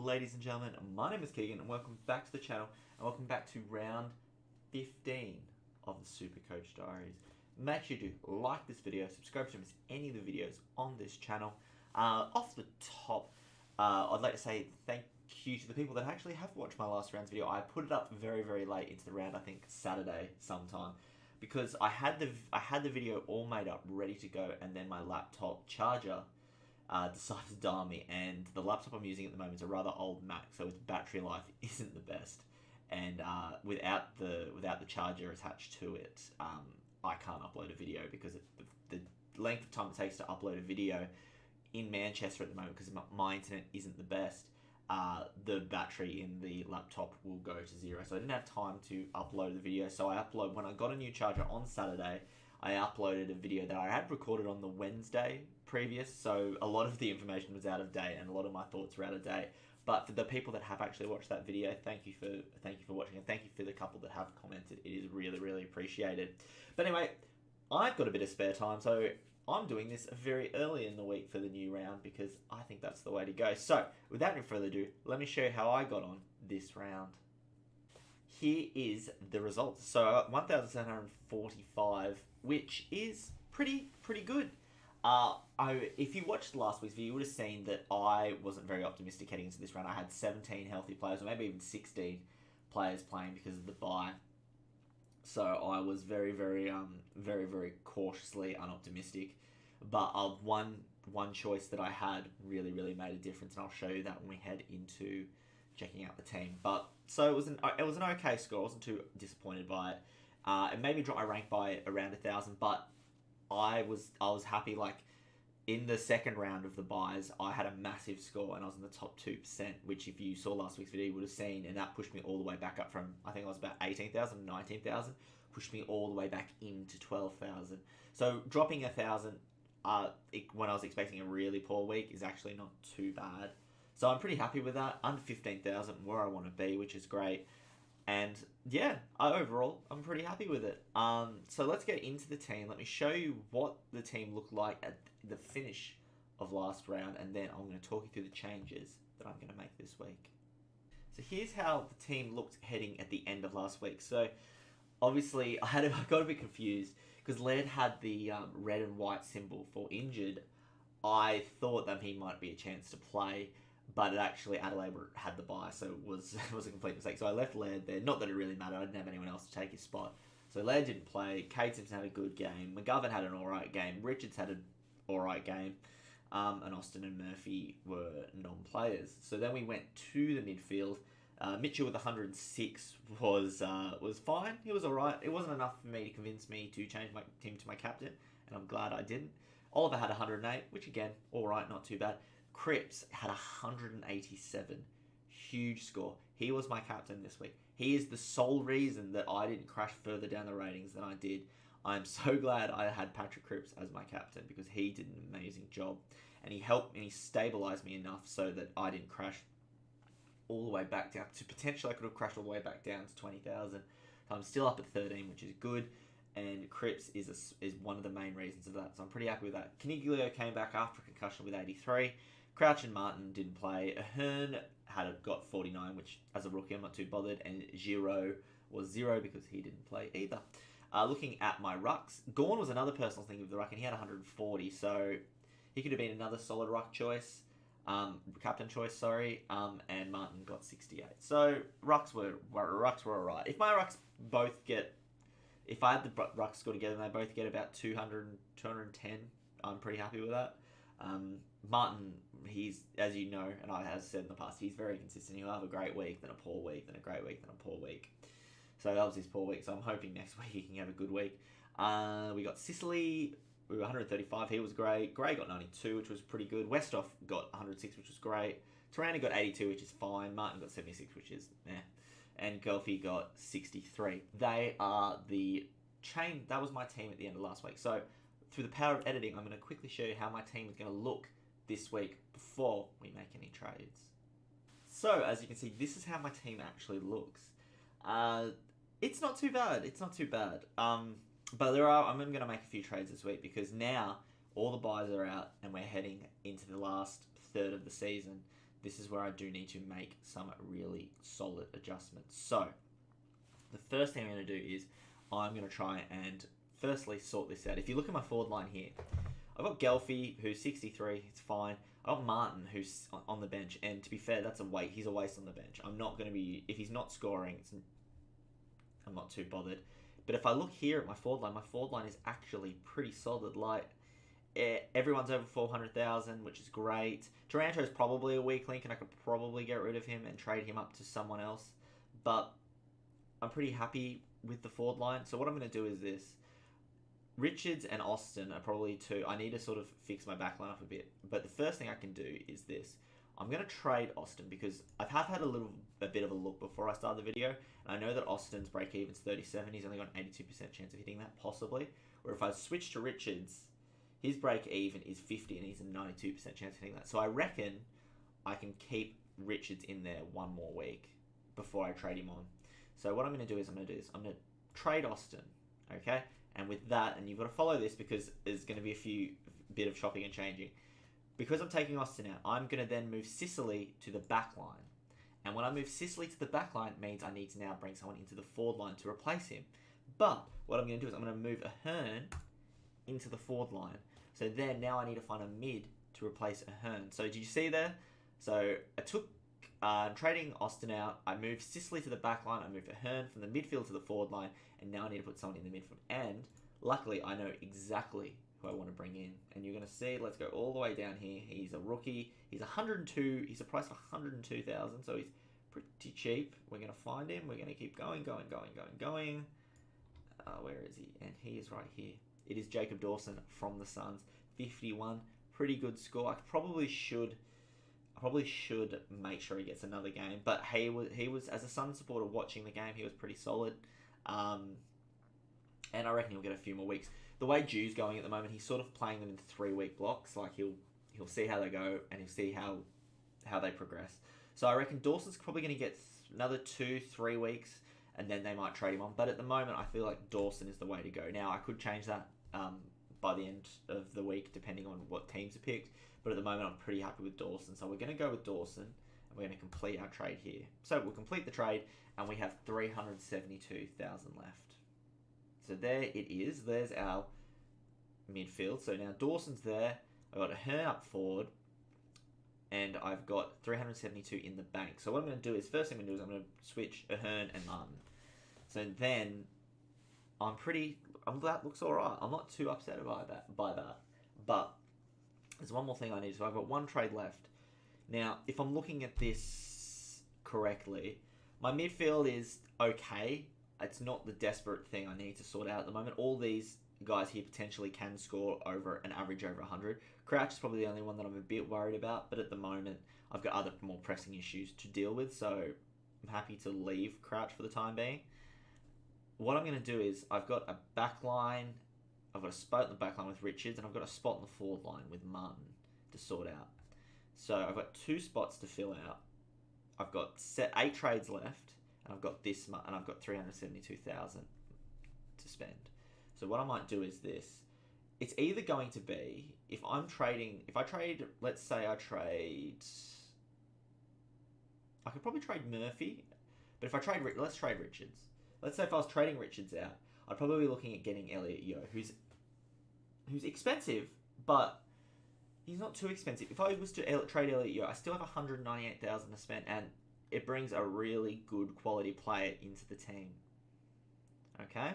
ladies and gentlemen, my name is Keegan and welcome back to the channel and welcome back to round 15 of the Supercoach Diaries. Make sure to like this video, subscribe to miss any of the videos on this channel. Off the top, I'd like to say thank you to the people that actually have watched my last round's video. I put it up very, very late into the round, I think Saturday sometime, because I had the video all made up, ready to go, and then my laptop charger decided to die on me, and the laptop I'm using at the moment is a rather old Mac, so its battery life isn't the best, and without the charger attached to it, I can't upload a video because the length of time it takes to upload a video in Manchester at the moment, because my internet isn't the best, the battery in the laptop will go to zero, so I didn't have time to upload the video. So when I got a new charger on Saturday, I uploaded a video that I had recorded on the Wednesday previous, so a lot of the information was out of date and a lot of my thoughts were out of date. But for the people that have actually watched that video, thank you for watching, and thank you for the couple that have commented. It is really, really appreciated. But anyway, I've got a bit of spare time, so I'm doing this very early in the week for the new round because I think that's the way to go. So without any further ado, let me show you how I got on this round. Here is the results. So I got 1,745, which is pretty good. If you watched last week's video, you would have seen that I wasn't very optimistic heading into this round. I had 17 healthy players, or maybe even 16 players playing because of the bye. So I was very cautiously unoptimistic. But one choice that I had really made a difference, and I'll show you that when we head into checking out the team. But so it was an okay score. I wasn't too disappointed by it. It made me drop my rank by around 1,000, but I was happy. Like in the second round of the buys, I had a massive score and I was in the top 2%, which if you saw last week's video, you would have seen, and that pushed me all the way back up from, I think I was about 18,000, 19,000, pushed me all the way back into 12,000. So dropping 1,000 when I was expecting a really poor week is actually not too bad. So I'm pretty happy with that. Under 15,000, where I want to be, which is great. And yeah, overall, I'm pretty happy with it. So let's get into the team. Let me show you what the team looked like at the finish of last round, and then I'm going to talk you through the changes that I'm going to make this week. So here's how the team looked heading at the end of last week. So obviously, I got a bit confused because Laird had the red and white symbol for injured. I thought that he might be a chance to play, but it actually, Adelaide had the bye, so it was a complete mistake. So I left Laird there. Not that it really mattered. I didn't have anyone else to take his spot. So Laird didn't play. Kate Simpson had a good game. McGovern had an alright game. Richards had an alright game. And Austin and Murphy were non-players. So then we went to the midfield. Mitchell with 106 was fine. He was alright. It wasn't enough for me to convince me to change my team to my captain, and I'm glad I didn't. Oliver had 108, which again, alright, not too bad. Cripps had 187. Huge score. He was my captain this week. He is the sole reason that I didn't crash further down the ratings than I did. I'm so glad I had Patrick Cripps as my captain because he did an amazing job. And he helped and he stabilised me enough so that I didn't crash all the way back down to potentially I could have crashed all the way back down to 20,000. So I'm still up at 13, which is good. And Cripps is one of the main reasons of that. So I'm pretty happy with that. Caniglio came back after a concussion with 83. Crouch and Martin didn't play. Ahern got 49, which as a rookie I'm not too bothered. And Giro was 0 because he didn't play either. Looking at my rucks, Gawn was another person I was thinking of the ruck, and he had 140. So he could have been another solid ruck choice. Captain choice, sorry. And Martin got 68. So rucks were alright. If my rucks both get... If I had the rucks score together and they both get about 200, 210, I'm pretty happy with that. Martin, he's, as you know, and I have said in the past, he's very consistent. He'll have a great week, then a poor week, then a great week, then a poor week. So that was his poor week, so I'm hoping next week he can have a good week. We got Sicily, we were 135, he was great. Gray got 92, which was pretty good. Westhoff got 106, which was great. Tarani got 82, which is fine. Martin got 76, which is meh. And Gelfie got 63. They are the chain. That was my team at the end of last week. So through the power of editing, I'm going to quickly show you how my team is going to look this week before we make any trades. So as you can see, this is how my team actually looks. It's not too bad. It's not too bad. But I'm going to make a few trades this week because now all the buys are out and we're heading into the last third of the season. this is where I do need to make some really solid adjustments. So the first thing I'm going to do is I'm going to try and firstly sort this out. If you look at my forward line here, I've got Gelfie, who's 63, it's fine. I've got Martin, who's on the bench, and to be fair, that's a waste. He's a waste on the bench. I'm not going to be, if he's not scoring, I'm not too bothered. But if I look here at my forward line is actually pretty solid. Like, everyone's over 400,000, which is great. Taranto's probably a weak link, and I could probably get rid of him and trade him up to someone else. But I'm pretty happy with the forward line. So what I'm going to do is this. Richards and Austin are probably two. I need to sort of fix my back line up a bit. But the first thing I can do is this. I'm going to trade Austin because I've had a bit of a look before I start the video. And I know that Austin's break even's 37. He's only got an 82% chance of hitting that, possibly. Or if I switch to Richards, his break even is 50 and he's a 92% chance of hitting that. So I reckon I can keep Richards in there one more week before I trade him on. So what I'm going to do is I'm going to trade Austin, okay? And with that, and you've got to follow this because there's going to be a bit of chopping and changing. Because I'm taking Austin out, I'm going to then move Sicily to the back line. And when I move Sicily to the back line, it means I need to now bring someone into the forward line to replace him. But what I'm going to do is I'm going to move Ahern into the forward line. So then now I need to find a mid to replace Ahern. So did you see there? So I took trading Austin out. I moved Sicily to the back line. I moved Ahern from the midfield to the forward line. And now I need to put someone in the midfield. And luckily, I know exactly who I want to bring in. And you're going to see, let's go all the way down here. He's a rookie. He's 102. He's a price of 102,000. So he's pretty cheap. We're going to find him. We're going to keep going. Where is he? And he is right here. It is Jacob Dawson from the Suns. 51. Pretty good score. I probably should make sure he gets another game. But he was as a Suns supporter watching the game, he was pretty solid. And I reckon he'll get a few more weeks. The way Jew's going at the moment, he's sort of playing them into 3-week blocks. Like he'll see how they go and he'll see how they progress. So I reckon Dawson's probably going to get another 2-3 weeks, and then they might trade him on. But at the moment, I feel like Dawson is the way to go. Now I could change that by the end of the week, depending on what teams are picked. But at the moment, I'm pretty happy with Dawson. So we're going to go with Dawson, and we're going to complete our trade here. So we'll complete the trade, and we have 372,000 left. So there it is. There's our midfield. So now Dawson's there. I've got Ahern up forward, and I've got 372 in the bank. So what I'm going to do is, first thing I'm going to do is I'm going to switch Ahern and Martin. So then that looks alright. I'm not too upset by that. But there's one more thing I need. So I've got one trade left. Now, if I'm looking at this correctly, my midfield is okay. It's not the desperate thing I need to sort out at the moment. All these guys here potentially can score over an average over 100. Crouch is probably the only one that I'm a bit worried about, but at the moment I've got other more pressing issues to deal with, so I'm happy to leave Crouch for the time being. What I'm going to do is I've got a back line, I've got a spot in the back line with Richards, and I've got a spot in the forward line with Martin to sort out. So I've got 2 spots to fill out. I've got 8 trades left, and I've got this, and I've got 372,000 to spend. So what I might do is this. It's either going to be, if I trade, let's say I could probably trade Murphy, but if I trade, let's trade Richards. Let's say if I was trading Richards out, I'd probably be looking at getting Elliot Yeo, who's expensive, but he's not too expensive. If I was to trade Elliot Yeo, I still have 198,000 to spend, and it brings a really good quality player into the team. Okay?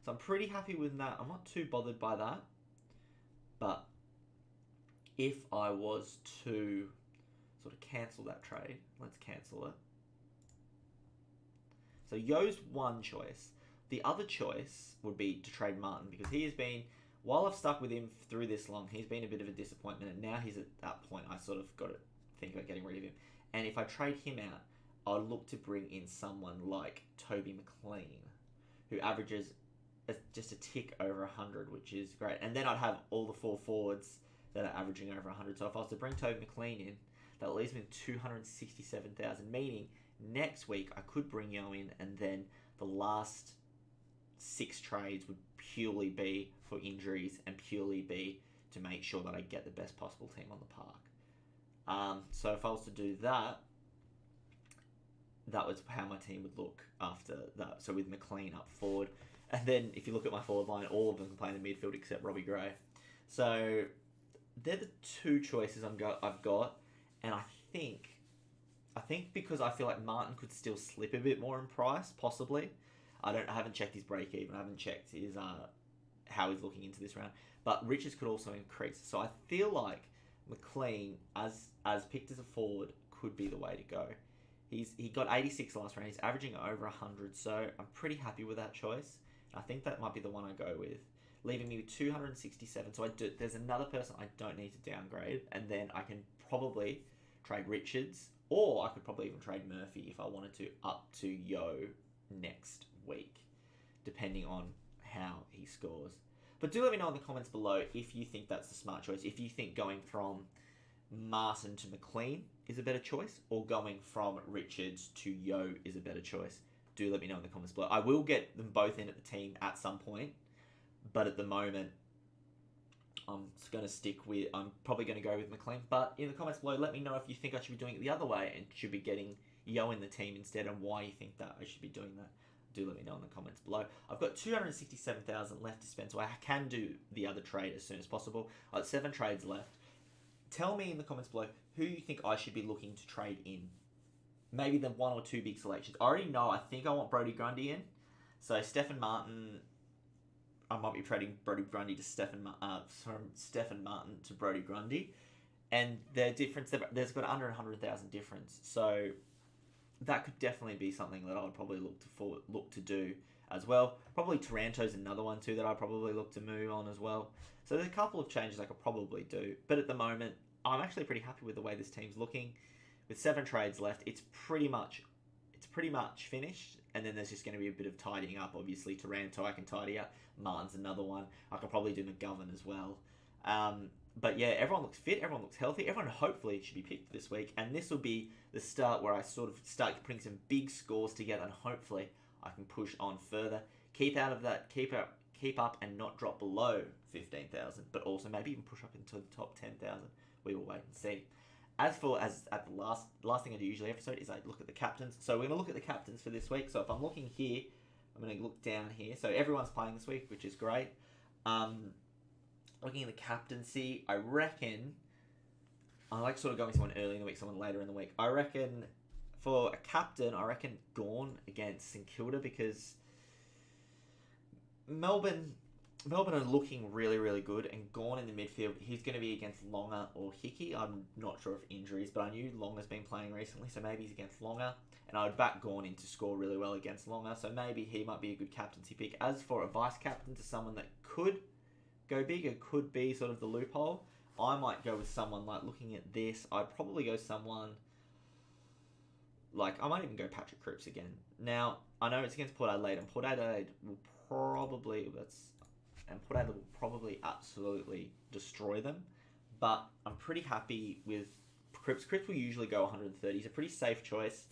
So I'm pretty happy with that. I'm not too bothered by that. But if I was to sort of cancel that trade, let's cancel it. So Yo's one choice. The other choice would be to trade Martin, because he has been, while I've stuck with him through this long, he's been a bit of a disappointment, and now he's at that point I sort of got to think about getting rid of him. And if I trade him out, I'll look to bring in someone like Toby McLean, who averages just a tick over 100, which is great. And then I'd have all the 4 forwards that are averaging over 100. So if I was to bring Toby McLean in, that leaves me with 267,000, meaning next week I could bring Yo in, and then the last 6 trades would purely be for injuries and purely be to make sure that I get the best possible team on the park. So if I was to do that, that was how my team would look after that. So with McLean up forward. And then if you look at my forward line, all of them can play in the midfield except Robbie Gray. So they're the two choices I've got. And I think because I feel like Martin could still slip a bit more in price, possibly. I haven't checked his break even. I haven't checked his how he's looking into this round. But Richards could also increase. So I feel like McLean, as picked as a forward, could be the way to go. He got 86 last round. He's averaging over 100, so I'm pretty happy with that choice. I think that might be the one I go with, leaving me with 267. So there's another person I don't need to downgrade, and then I can probably trade Richards, or I could probably even trade Murphy if I wanted to, up to Yo next week, depending on how he scores. But do let me know in the comments below if you think that's the smart choice. If you think going from Martin to McLean is a better choice, or going from Richards to Yo is a better choice. Do let me know in the comments below. I will get them both in at the team at some point, but at the moment, I'm probably going to go with McLean. But in the comments below, let me know if you think I should be doing it the other way and should be getting Yo in the team instead, and why you think that I should be doing that. Do let me know in the comments below. I've got 267,000 left to spend, so I can do the other trade as soon as possible. I've got 7 trades left. Tell me in the comments below who you think I should be looking to trade in. Maybe the 1 or 2 big selections. I already know I think I want Brodie Grundy in. So Stefan Martin, I might be trading Brodie Grundy to Stefan Martin to Brodie Grundy. And their difference, there's got under 100,000 difference. So that could definitely be something that I would probably look to do as well. Probably Taranto's another one too that I'd probably look to move on as well. So there's a couple of changes I could probably do. But at the moment, I'm actually pretty happy with the way this team's looking. With 7 trades left, it's pretty much finished. And then there's just going to be a bit of tidying up. Obviously, Taranto I can tidy up. Martin's another one. I could probably do McGovern as well. But yeah, everyone looks fit. Everyone looks healthy. Everyone hopefully should be picked this week. And this will be the start where I sort of start putting some big scores together. And hopefully I can push on further. Keep up and not drop below 15,000. But also maybe even push up into the top 10,000. We will wait and see. As at the last thing I do usually episode is I look at the captains. So we're going to look at the captains for this week. So if I'm looking here, I'm going to look down here. So everyone's playing this week, which is great. Looking at the captaincy, I reckon I like sort of going someone early in the week, someone later in the week. I reckon for a captain, Gawn against St Kilda, because Melbourne are looking really, really good, and Gawn in the midfield, he's going to be against Longer or Hickey. I'm not sure of injuries, but I knew Longer's been playing recently, so maybe he's against Longer, and I would back Gawn in to score really well against Longer, so maybe he might be a good captaincy pick. As for a vice-captain to someone that could go big, it could be sort of the loophole, I might go with someone like, looking at this, I'd probably go someone like, I might even go Patrick Cripps again. Now, I know it's against Port Adelaide, and Port Adelaide will probably absolutely destroy them. But I'm pretty happy with Cripps. Cripps will usually go 130. He's a pretty safe choice.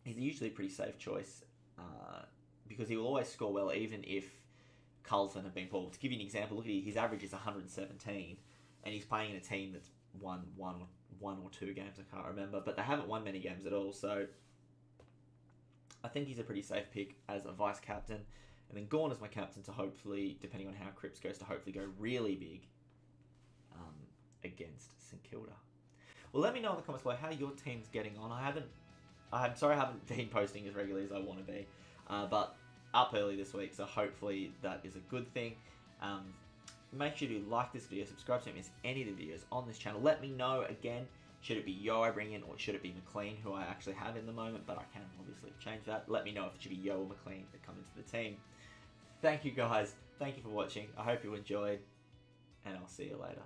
He's usually a pretty safe choice because he will always score well, even if Carlton have been poor. To give you an example, look at his average is 117, and he's playing in a team that's won one or two games, I can't remember, but they haven't won many games at all. So I think he's a pretty safe pick as a vice captain. And then Gawn as my captain to hopefully, depending on how Cripps goes, to hopefully go really big against St Kilda. Well, let me know in the comments below how your team's getting on. I'm sorry I haven't been posting as regularly as I want to be, but up early this week, so hopefully that is a good thing. Make sure to like this video, subscribe so you don't miss any of the videos on this channel. Let me know again, should it be Yo I bring in, or should it be McLean, who I actually have in the moment, but I can obviously change that. Let me know if it should be Yo or McLean that come into the team. Thank you guys, thank you for watching, I hope you enjoyed, and I'll see you later.